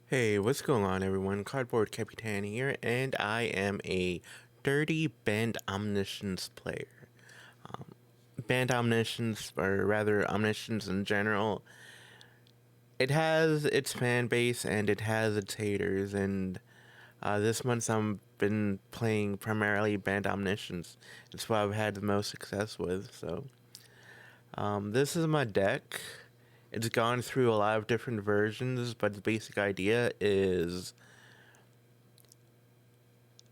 Hey, what's going on, everyone? Cardboard.Capitan here, and I am a dirty Bant Omniscience player. Bant Omniscience, or rather Omniscience in general, it has its fan base and it has its haters, and this month I've been playing primarily Bant Omniscience. It's what I've had the most success with, so this is my deck. It's gone through a lot of different versions, but the basic idea is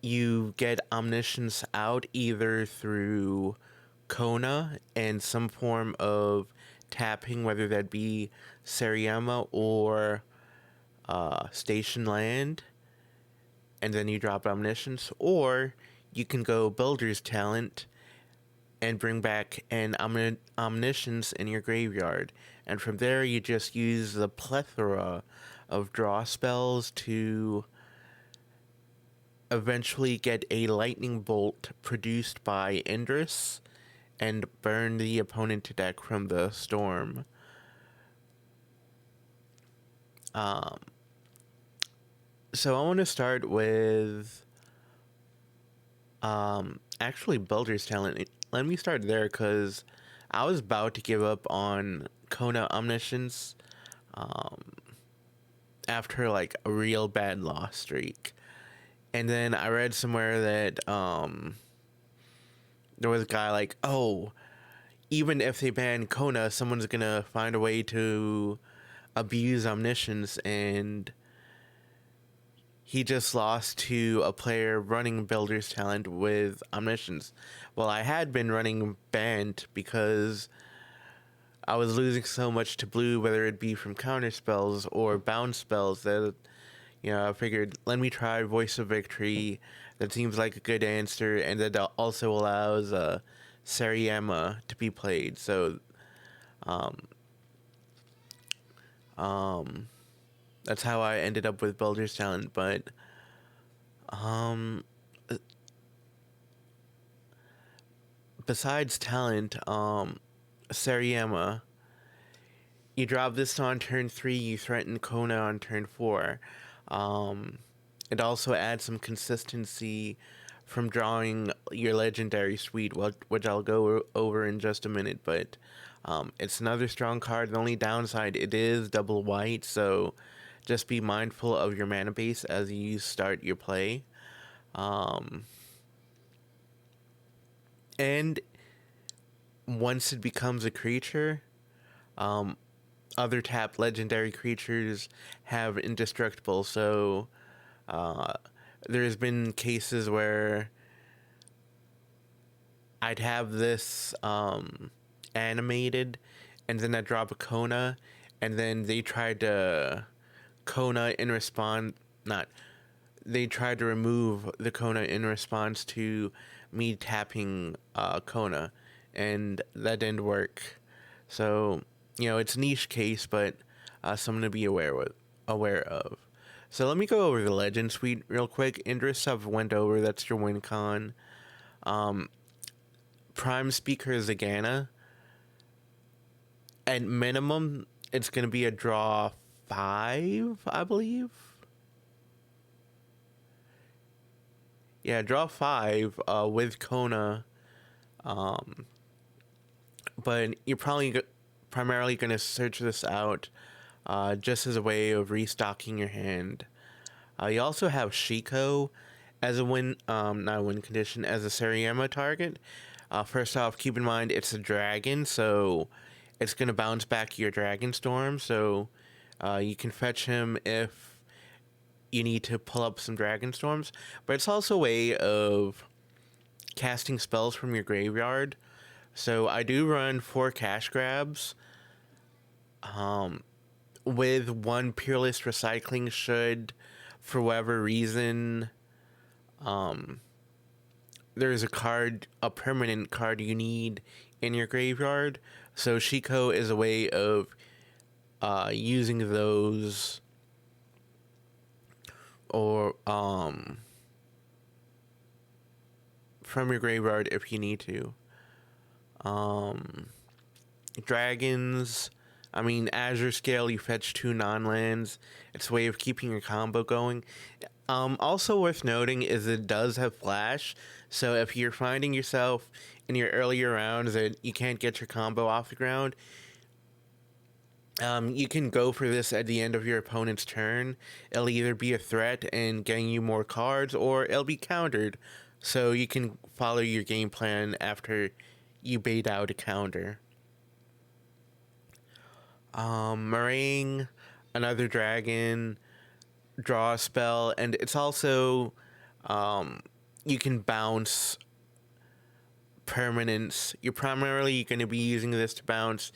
you get Omniscience out either through Kona and some form of tapping, whether that be Seriema or Station Land, and then you drop Omniscience, or you can go Builder's Talent and bring back an Omniscience in your graveyard. And from there, you just use the plethora of draw spells to eventually get a lightning bolt produced by Endress and burn the opponent to deck from the storm. So I want to start with actually Builder's Talent. Let me start there because I was about to give up on Kona Omniscience after like a real bad loss streak. And then I read somewhere that there was a guy like, oh, even if they ban Kona, someone's gonna find a way to abuse Omniscience, and he just lost to a player running Builder's Talent with Omniscience. Well, I had been running Bant because I was losing so much to blue, whether it be from counter spells or bounce spells, that I figured, let me try Voice of Victory. That seems like a good answer, and that also allows Seriema to be played. So, that's how I ended up with Builder's Talent. But, besides talent, Seriema, you drop this on turn 3, you threaten Kona on turn 4. It also adds some consistency from drawing your legendary suite, which I'll go over in just a minute, but it's another strong card. The only downside, it is double white, so just be mindful of your mana base as you start your play. And once it becomes a creature, other tapped legendary creatures have indestructible, so there's been cases where I'd have this animated, and then I drop a Kona, and then they tried to Kona in response, not, they tried to remove the Kona in response to me tapping Kona, and that didn't work. So, it's a niche case, but something to be aware of. So let me go over the Legend Suite real quick. Indris I've went over, that's your win con. Prime Speaker Zagana. At minimum, it's going to be a draw 5, I believe. Yeah, draw 5 with Kona. But you're probably primarily going to search this out just as a way of restocking your hand. You also have Shiko as a win, not a win condition, as a Seriema target. First off, keep in mind it's a dragon, so it's going to bounce back your Dragon Storm, so you can fetch him if you need to pull up some Dragon Storms, but it's also a way of casting spells from your graveyard. So I do run 4 cash grabs with 1 Peerless Recycling should, for whatever reason, there's a permanent card you need in your graveyard. So Shiko is a way of using those, or from your graveyard if you need to. Dragons, I mean, Azure Scale, you fetch 2 non-lands. It's a way of keeping your combo going. Also worth noting is it does have flash, so if you're finding yourself in your earlier rounds that you can't get your combo off the ground, you can go for this at the end of your opponent's turn. It'll either be a threat and getting you more cards, or it'll be countered, so you can follow your game plan after you bait out a counter. Meringue, another dragon, draw a spell, and it's also, you can bounce permanents. You're primarily going to be using this to bounce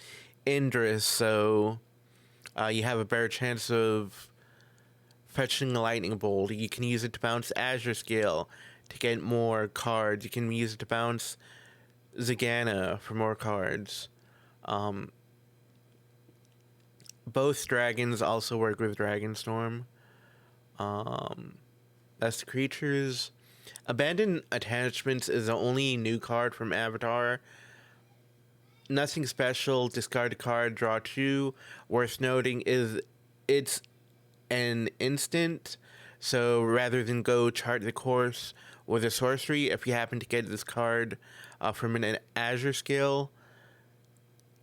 Indris, so you have a better chance of fetching a lightning bolt. You can use it to bounce Azure Scale to get more cards. You can use it to bounce Zagana for more cards. Both dragons also work with Dragonstorm. That's the creatures. Abandoned Attachments is the only new card from Avatar. Nothing special. Discard a card, draw 2. Worth noting is it's an instant, so rather than go chart the course with a sorcery, if you happen to get this card from an Azure Scale,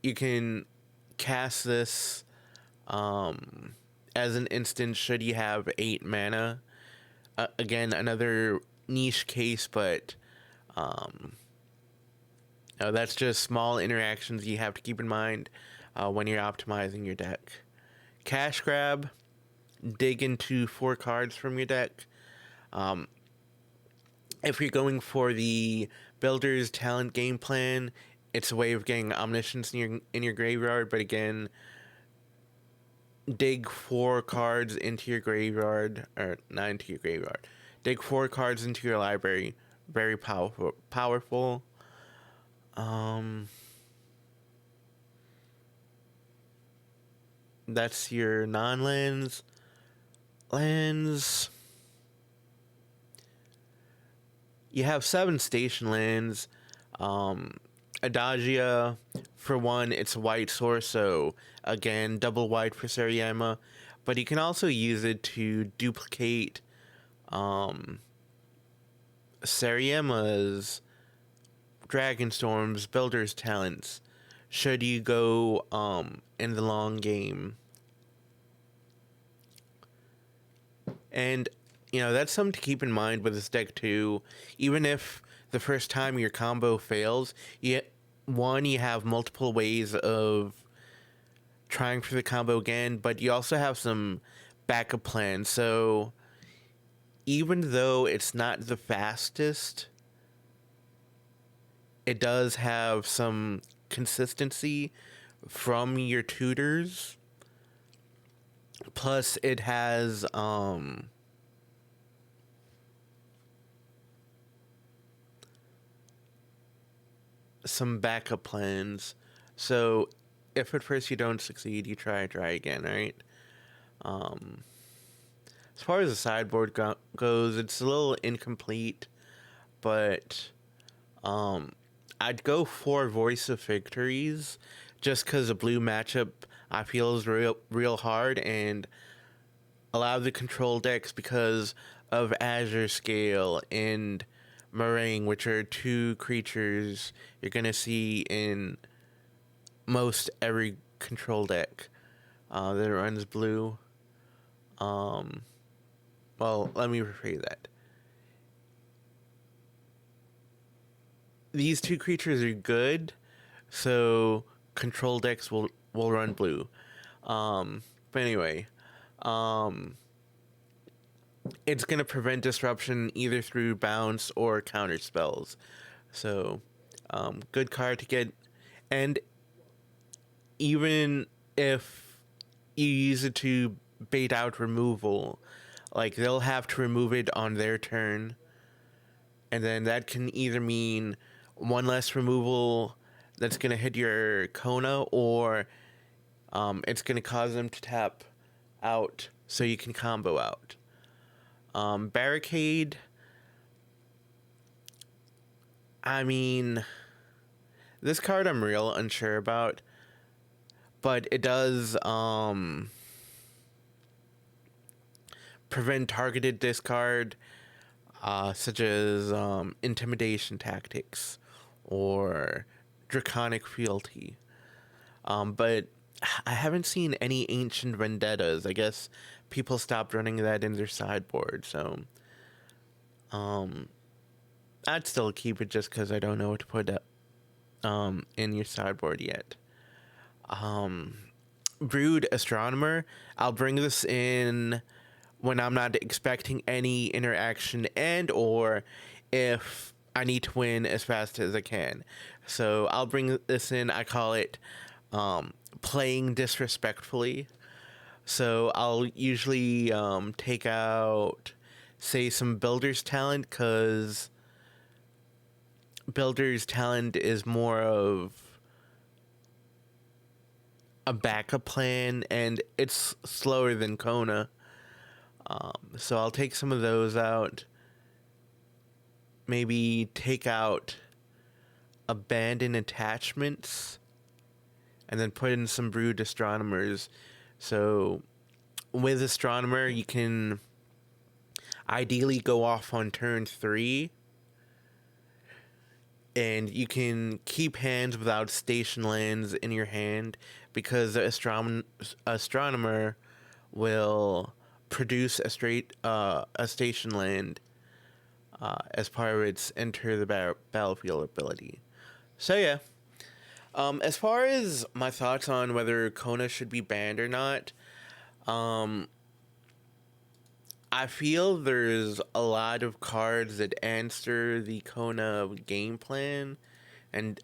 you can cast this as an instant should you have 8 mana. Again, another niche case, but no, that's just small interactions you have to keep in mind when you're optimizing your deck. Cash grab, dig into 4 cards from your deck. If you're going for the Builder's Talent game plan, it's a way of getting Omniscience in your graveyard, but again, dig 4 cards into your graveyard, or not into your graveyard. Dig 4 cards into your library. Very powerful. That's your non-lands. Lands. You have 7 station lands. Adagia, for one, it's a white source, so again, double white for Sariyama. But you can also use it to duplicate Sariyama's Dragonstorm's Builder's Talents, should you go in the long game. And, you know, that's something to keep in mind with this deck too. Even if the first time your combo fails, you have multiple ways of trying for the combo again, but you also have some backup plans. So even though it's not the fastest, it does have some consistency from your tutors. Plus, it has some backup plans. So if at first you don't succeed, you try again, right? As far as the sideboard goes, it's a little incomplete, but I'd go for Voice of Victories, just because the blue matchup I feel is real hard, and a lot of the control decks, because of Azure Scale and Meringue, which are 2 creatures you're gonna see in most every control deck that runs blue. Well, let me rephrase that. These 2 creatures are good, so control decks will run blue. But anyway, it's going to prevent disruption either through bounce or counter spells. So, good card to get. And even if you use it to bait out removal, like, they'll have to remove it on their turn. And then that can either mean 1 less removal that's going to hit your Kona, or it's going to cause them to tap out so you can combo out. Barricade, I mean, this card I'm real unsure about, but it does prevent targeted discard, such as intimidation tactics or draconic fealty. But I haven't seen any ancient vendettas. I guess people stopped running that in their sideboard, so I'd still keep it just because I don't know what to put in your sideboard yet. Brood Astronomer, I'll bring this in when I'm not expecting any interaction and or if I need to win as fast as I can. So I'll bring this in. I call it playing disrespectfully. So I'll usually take out, say, some Builder's Talent, because Builder's Talent is more of a backup plan, and it's slower than Kona. So I'll take some of those out. Maybe take out Abandon Attachments, and then put in some Brood Astronomers. So with Astronomer, you can ideally go off on turn 3, and you can keep hands without station lands in your hand, because the Astronomer will produce a station land as part of its enter the battlefield ability. So yeah. As far as my thoughts on whether Kona should be banned or not, I feel there's a lot of cards that answer the Kona game plan, and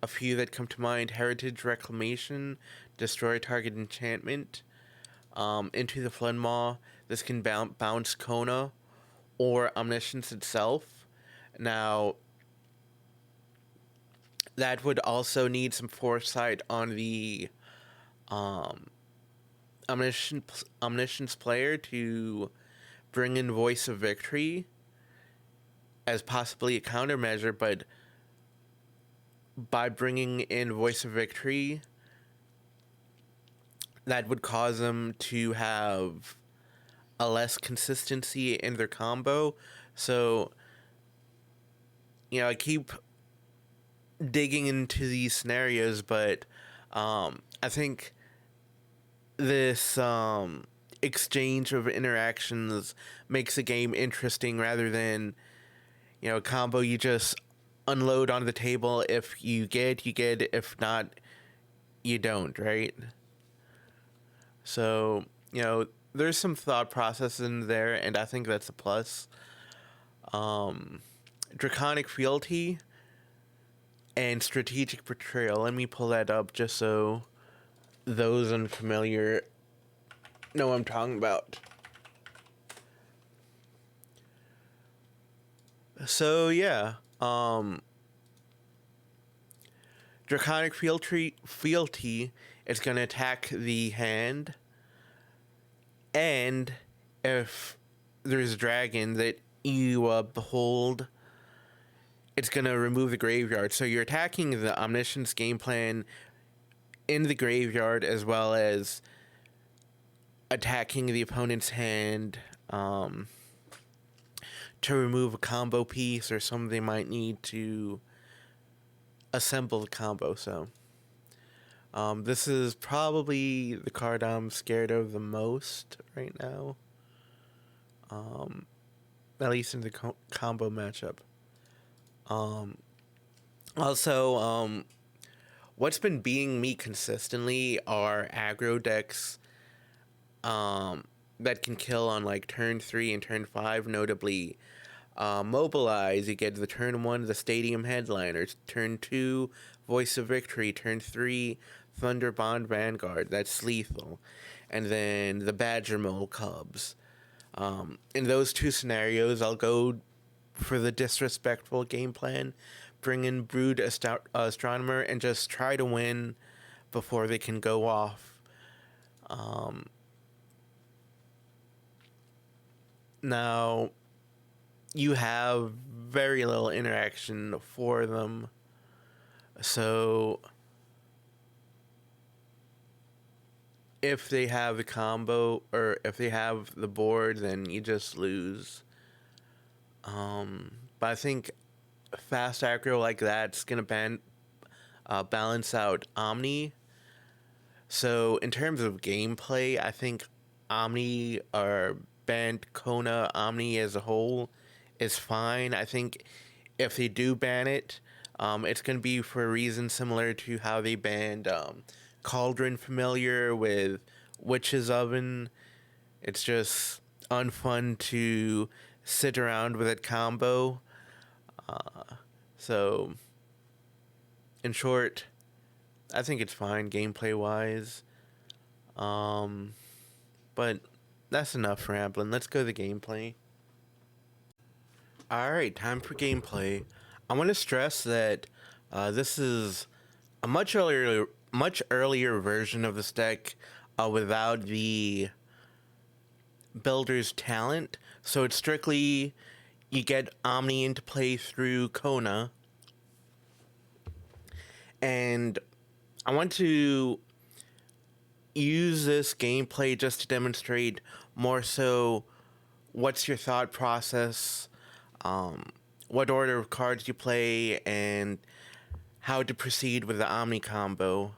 a few that come to mind: Heritage Reclamation, destroy target enchantment, into the Floodmaw. This can bounce Kona or Omniscience itself. Now, that would also need some foresight on the Omniscience player to bring in Voice of Victory as possibly a countermeasure, but by bringing in Voice of Victory, that would cause them to have a less consistency in their combo. So, I keep digging into these scenarios, but I think this exchange of interactions makes the game interesting, rather than a combo you just unload on the table. If you get, you get. If not, you don't, right? So there's some thought process in there, and I think that's a plus. Draconic Fealty and Strategic Betrayal. Let me pull that up just so those unfamiliar know what I'm talking about. So yeah, Draconic Fealty is going to attack the hand, and if there's a dragon that you behold, it's going to remove the graveyard. So you're attacking the Omniscience game plan in the graveyard, as well as attacking the opponent's hand to remove a combo piece or something they might need to assemble the combo. So this is probably the card I'm scared of the most right now, at least in the combo matchup. Also, what's been beating me consistently are aggro decks that can kill on like turn 3 and turn 5, notably Mobilize. You get the turn 1, the Stadium Headliners, turn 2, Voice of Victory, turn 3, Thunderbond Vanguard. That's lethal. And then the Badger Mole Cubs. In those two scenarios, I'll go for the disrespectful game plan, bring in Brood Astronomer, and just try to win before they can go off. Now, you have very little interaction for them, so if they have the combo or if they have the board, then you just lose. But I think fast aggro like that's gonna balance out Omni. So in terms of gameplay, I think Omni or Bant, Kona, Omni as a whole is fine. I think if they do ban it, it's going to be for a reason similar to how they banned Cauldron Familiar with Witch's Oven. It's just unfun to sit around with that combo. So, in short, I think it's fine gameplay wise. But that's enough rambling. Let's go to the gameplay. Alright, time for gameplay. I want to stress that this is a much earlier version of this deck without the builder's talent. So it's strictly you get Omni into play through Kona. And I want to use this gameplay just to demonstrate more so what's your thought process, what order of cards you play, and how to proceed with the Omni combo.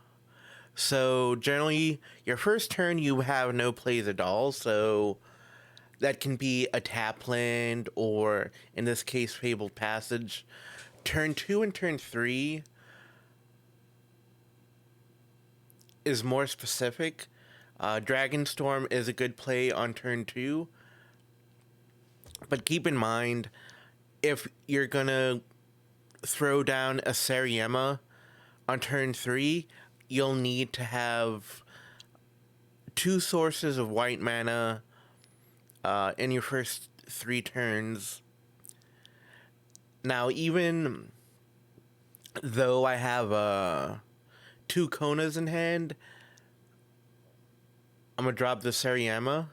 So generally, your first turn you have no plays at all, so that can be a tap land or, in this case, Fabled Passage. Turn 2 and turn 3 is more specific. Dragonstorm is a good play on turn 2. But keep in mind, if you're gonna throw down a Sariema on turn 3, you'll need to have 2 sources of white mana in your first 3 turns. Now, even though I have 2 Konas in hand, I'm gonna drop the Sariema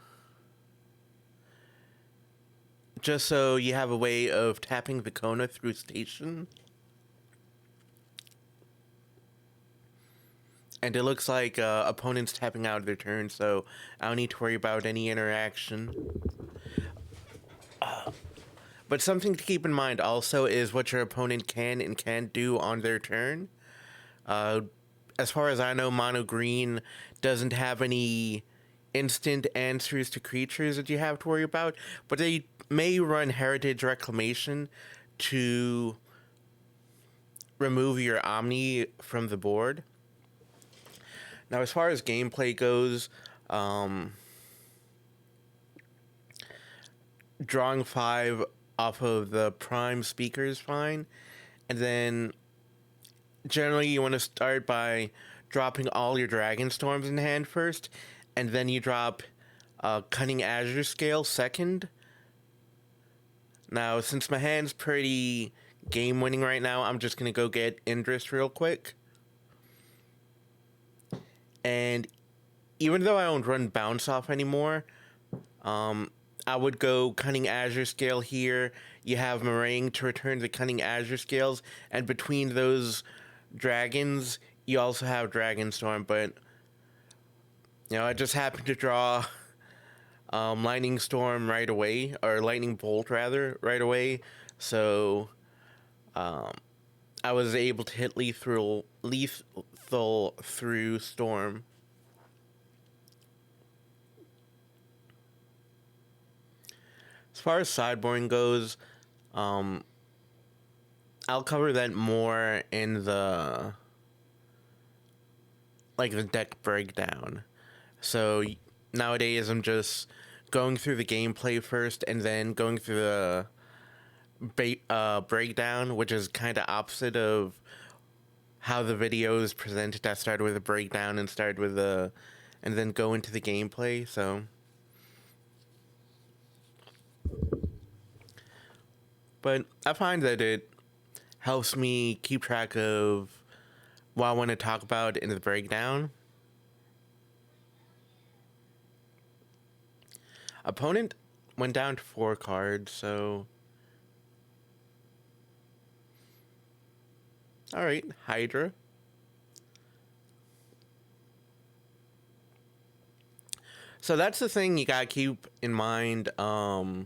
just so you have a way of tapping the Kona through station. And it looks like opponents tapping out of their turn, so I don't need to worry about any interaction. But something to keep in mind also is what your opponent can and can't do on their turn. As far as I know, Mono Green doesn't have any instant answers to creatures that you have to worry about, but they may run Heritage Reclamation to remove your Omni from the board. Now, as far as gameplay goes, drawing 5 off of the prime speaker is fine, and then generally you want to start by dropping all your Dragonstorms in hand first, and then you drop Cunning Azure Scale second. Now, since my hand's pretty game-winning right now, I'm just going to go get Indris real quick. And even though I don't run Bounce Off anymore, I would go Cunning Azure Scale here. You have Meringue to return the Cunning Azure Scales, and between those dragons, you also have Dragonstorm, but you know, I just happened to draw Lightning Storm right away, or Lightning Bolt rather, right away, so I was able to hit lethal through Storm. As far as sideboarding goes, I'll cover that more in the deck breakdown. So nowadays I'm just going through the gameplay first and then going through the breakdown, which is kind of opposite of how the video is presented. I started with a breakdown and and then go into the gameplay. So, but I find that it helps me keep track of what I want to talk about in the breakdown. Opponent went down to 4 cards, so alright, Hydra. So that's the thing you gotta keep in mind. Of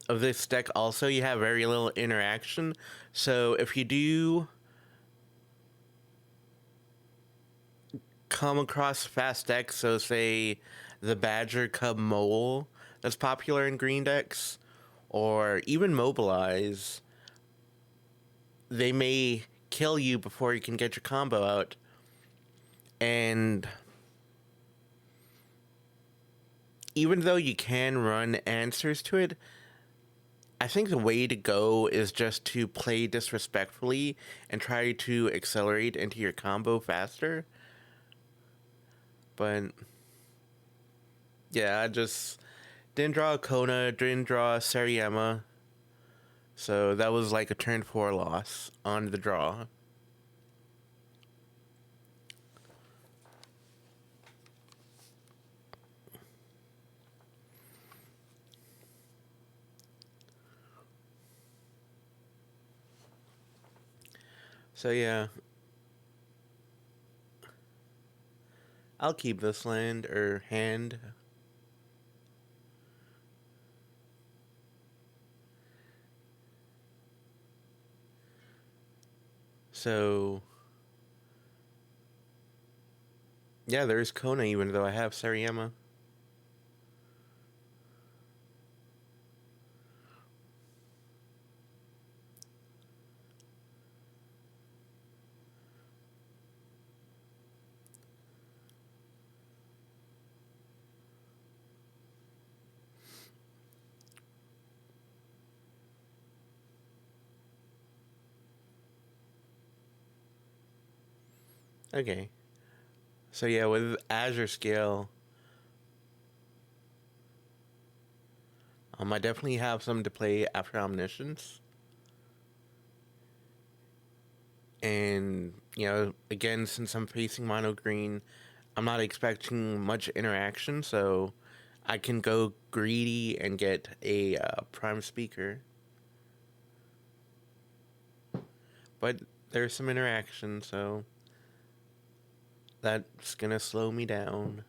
this deck, also, you have very little interaction. So if you do come across fast decks, so say the Badger Cub Mole that's popular in green decks, or even Mobilize, they may kill you before you can get your combo out. And even though you can run answers to it, I think the way to go is just to play disrespectfully and try to accelerate into your combo faster. But yeah, I just didn't draw a Kona, didn't draw a Sariyama. So that was like a turn 4 loss on the draw. So yeah, I'll keep this land or hand. So yeah, there's Kona even though I have Sariyama. Okay. So yeah, with Azure Scale, I definitely have some to play after Omniscience. And, again, since I'm facing mono green, I'm not expecting much interaction, so I can go greedy and get a prime speaker. But there's some interaction, so that's gonna slow me down.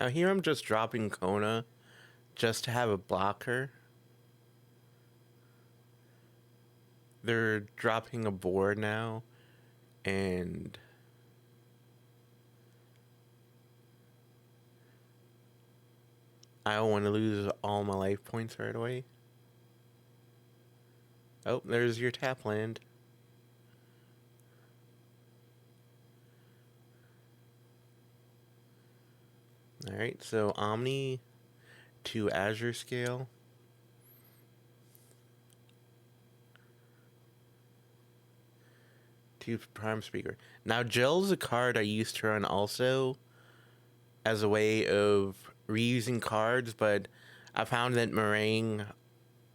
Now here I'm just dropping Kona just to have a blocker. They're dropping a board now, and I don't want to lose all my life points right away. Oh, there's your tap land. Alright, so Omni to Azure Scale. To Prime Speaker. Now, Gel's a card I used to run also as a way of reusing cards, but I found that Meringue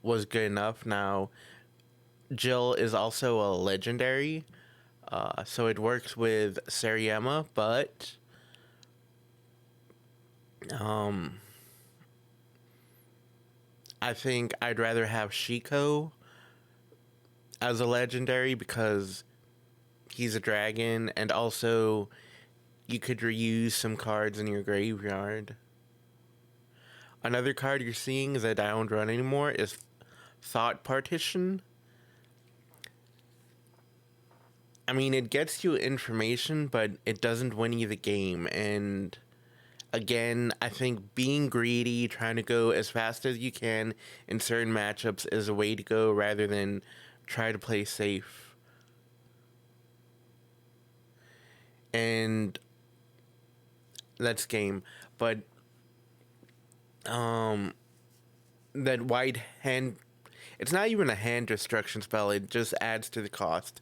was good enough. Now, Jill is also a legendary, so it works with Sariyama, but I think I'd rather have Shiko as a legendary because he's a dragon, and also you could reuse some cards in your graveyard. Another card you're seeing that I don't run anymore is Thought Partition. I mean, it gets you information, but it doesn't win you the game. And again, I think being greedy, trying to go as fast as you can in certain matchups is a way to go rather than try to play safe. And that's game. But that white hand, it's not even a hand destruction spell, it just adds to the cost.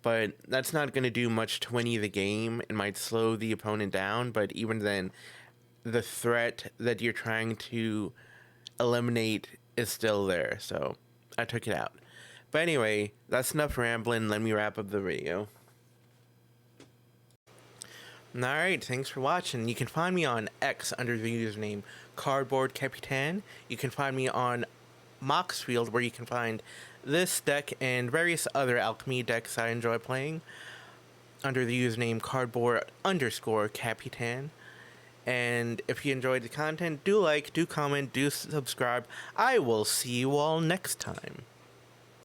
but that's not going to do much to win the game. It might slow the opponent down, but even then, the threat that you're trying to eliminate is still there, so I took it out. But anyway, that's enough rambling. Let me wrap up the video. Alright, thanks for watching. You can find me on X under the username Cardboard.Capitan. You can find me on Moxfield, where you can find this deck and various other Alchemy decks I enjoy playing, under the username Cardboard_Capitan. And if you enjoyed the content, do like, do comment, do subscribe. I will see you all next time.